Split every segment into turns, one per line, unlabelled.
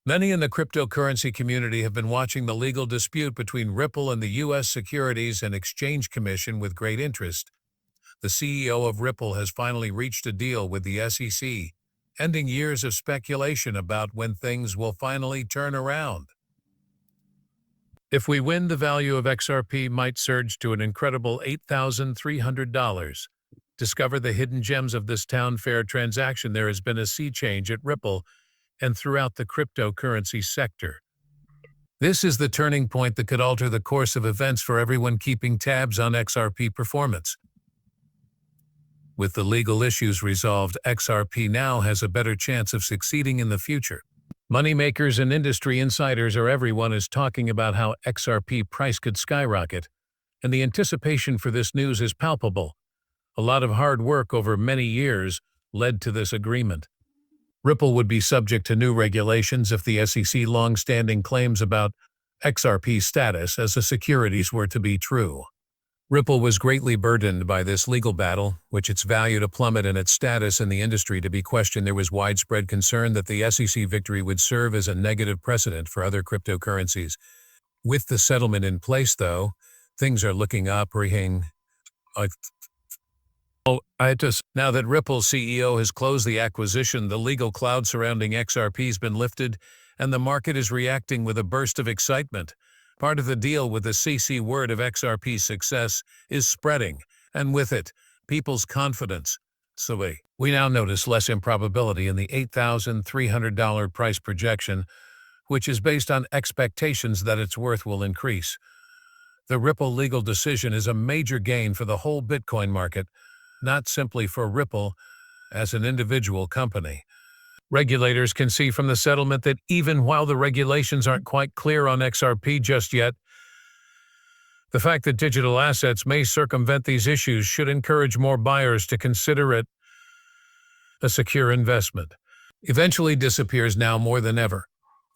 Many in the cryptocurrency community have been watching the legal dispute between Ripple and the U.S. Securities and Exchange Commission with great interest. The CEO of Ripple has finally reached a deal with the SEC, ending years of speculation about when things will finally turn around. If we win, the value of XRP might surge to an incredible $8,300. Discover the hidden gems of this town fair transaction. There has been a sea change at Ripple and throughout the cryptocurrency sector. This is the turning point that could alter the course of events for everyone keeping tabs on XRP performance. With the legal issues resolved, XRP now has a better chance of succeeding in the future. Moneymakers and industry insiders everyone is talking about how XRP price could skyrocket, and the anticipation for this news is palpable. A lot of hard work over many years led to this agreement. Ripple would be subject to new regulations if the SEC long-standing claims about XRP's status as a securities were to be true. Ripple was greatly burdened by this legal battle, which its value to plummet and its status in the industry to be questioned. There was widespread concern that the SEC victory would serve as a negative precedent for other cryptocurrencies. With the settlement in place, though, things are looking up. Now that Ripple's CEO has closed the acquisition, the legal cloud surrounding XRP has been lifted, and the market is reacting with a burst of excitement. Part of the deal with the CC word of XRP's success is spreading, and with it, people's confidence. So we now notice less improbability in the $8,300 price projection, which is based on expectations that its worth will increase. The Ripple legal decision is a major gain for the whole Bitcoin market, not simply for Ripple as an individual company. Regulators can see from the settlement that even while the regulations aren't quite clear on XRP just yet, the fact that digital assets may circumvent these issues should encourage more buyers to consider it a secure investment. Eventually disappears now more than ever.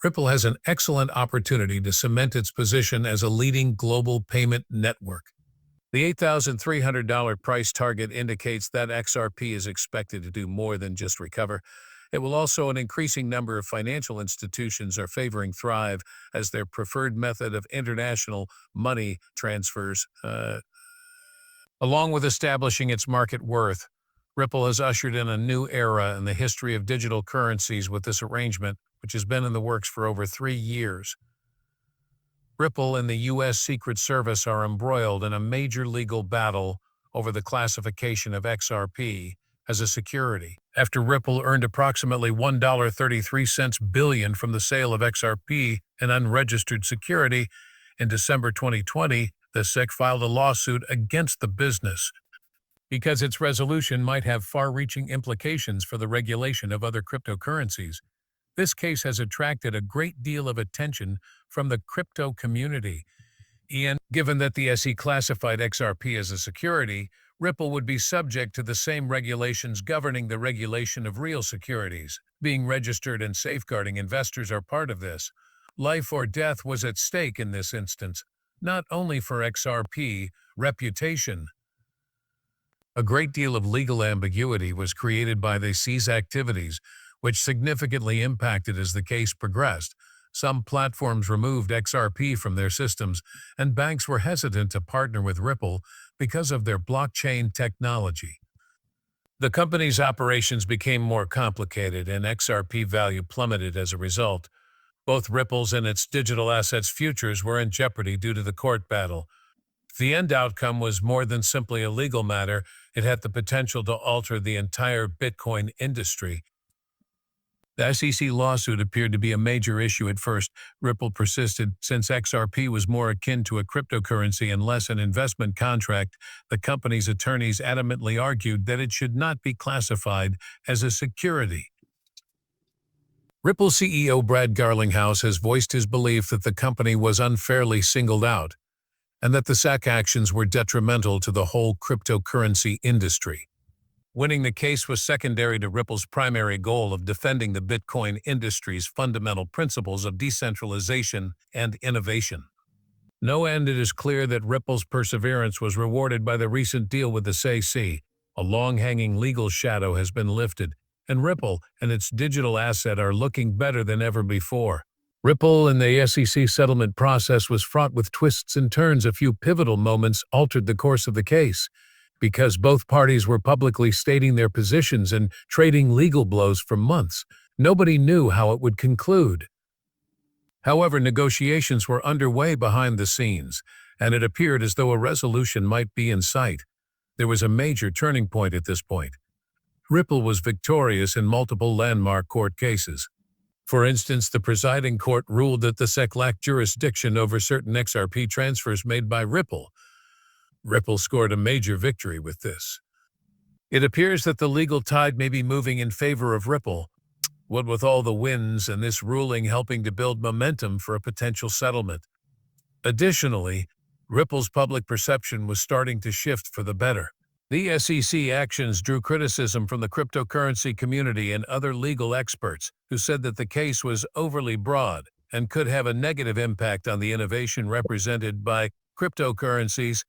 Ripple has an excellent opportunity to cement its position as a leading global payment network. The $8,300 price target indicates that XRP is expected to do more than just recover. It will also an increasing number of financial institutions are favoring Thrive as their preferred method of international money transfers. Along with establishing its market worth, Ripple has ushered in a new era in the history of digital currencies with this arrangement, which has been in the works for over 3 years. Ripple and the U.S. Secret Service are embroiled in a major legal battle over the classification of XRP as a security. After Ripple earned approximately $1.33 billion from the sale of XRP, an unregistered security, in December 2020, the SEC filed a lawsuit against the business because its resolution might have far-reaching implications for the regulation of other cryptocurrencies. This case has attracted a great deal of attention from the crypto community. Given that the SEC classified XRP as a security, Ripple would be subject to the same regulations governing the regulation of real securities. Being registered and safeguarding investors are part of this. Life or death was at stake in this instance, not only for XRP reputation. A great deal of legal ambiguity was created by the SEC's activities, which significantly impacted as the case progressed. Some platforms removed XRP from their systems, and banks were hesitant to partner with Ripple because of their blockchain technology. The company's operations became more complicated, and XRP value plummeted as a result. Both Ripple's and its digital assets futures were in jeopardy due to the court battle. The end outcome was more than simply a legal matter. It had the potential to alter the entire Bitcoin industry. The SEC lawsuit appeared to be a major issue at first. Ripple persisted. Since XRP was more akin to a cryptocurrency and less an investment contract, the company's attorneys adamantly argued that it should not be classified as a security. Ripple CEO Brad Garlinghouse has voiced his belief that the company was unfairly singled out, and that the SEC actions were detrimental to the whole cryptocurrency industry. Winning the case was secondary to Ripple's primary goal of defending the Bitcoin industry's fundamental principles of decentralization and innovation. It is clear that Ripple's perseverance was rewarded by the recent deal with the SEC. A long-hanging legal shadow has been lifted, and Ripple and its digital asset are looking better than ever before. Ripple and the SEC settlement process was fraught with twists and turns. A few pivotal moments altered the course of the case. Because both parties were publicly stating their positions and trading legal blows for months, nobody knew how it would conclude. However, negotiations were underway behind the scenes, and it appeared as though a resolution might be in sight. There was a major turning point at this point. Ripple was victorious in multiple landmark court cases. For instance, the presiding court ruled that the SEC lacked jurisdiction over certain XRP transfers made by Ripple. Ripple scored a major victory with this. It appears that the legal tide may be moving in favor of Ripple, what with all the wins and this ruling helping to build momentum for a potential settlement. Additionally, Ripple's public perception was starting to shift for the better. The SEC actions drew criticism from the cryptocurrency community and other legal experts who said that the case was overly broad and could have a negative impact on the innovation represented by cryptocurrencies.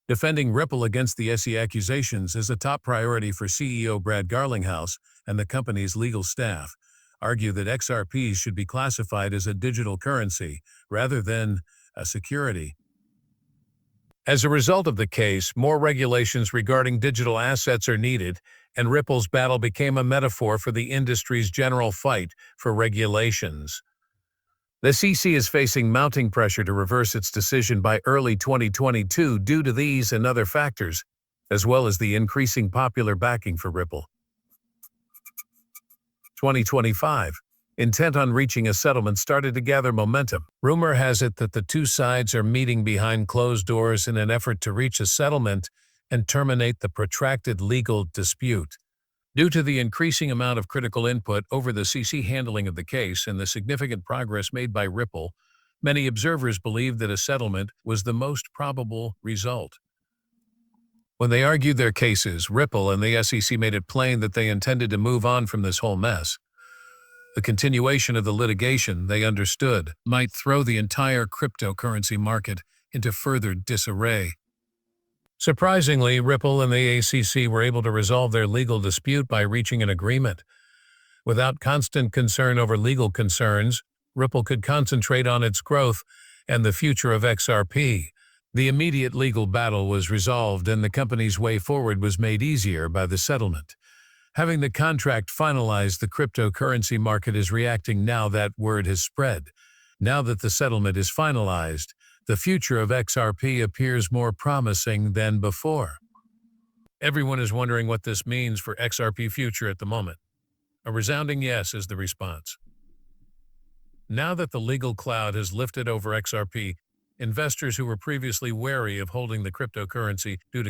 Defending Ripple against the SEC accusations is a top priority for CEO Brad Garlinghouse, and the company's legal staff argue that XRPs should be classified as a digital currency rather than a security. As a result of the case, more regulations regarding digital assets are needed, and Ripple's battle became a metaphor for the industry's general fight for regulations. The SEC is facing mounting pressure to reverse its decision by early 2022 due to these and other factors, as well as the increasing popular backing for Ripple. 2025. Intent on reaching a settlement started to gather momentum. Rumor has it that the two sides are meeting behind closed doors in an effort to reach a settlement and terminate the protracted legal dispute. Due to the increasing amount of critical input over the SEC handling of the case and the significant progress made by Ripple, many observers believe that a settlement was the most probable result. When they argued their cases, Ripple and the SEC made it plain that they intended to move on from this whole mess. The continuation of the litigation, they understood, might throw the entire cryptocurrency market into further disarray. Surprisingly, Ripple and the SEC were able to resolve their legal dispute by reaching an agreement. Without constant concern over legal concerns, Ripple could concentrate on its growth and the future of XRP. The immediate legal battle was resolved, and the company's way forward was made easier by the settlement. Having the contract finalized, the cryptocurrency market is reacting now that word has spread. Now that the settlement is finalized, the future of XRP appears more promising than before. Everyone is wondering what this means for XRP future at the moment. A resounding yes is the response. Now that the legal cloud has lifted over XRP, investors who were previously wary of holding the cryptocurrency due to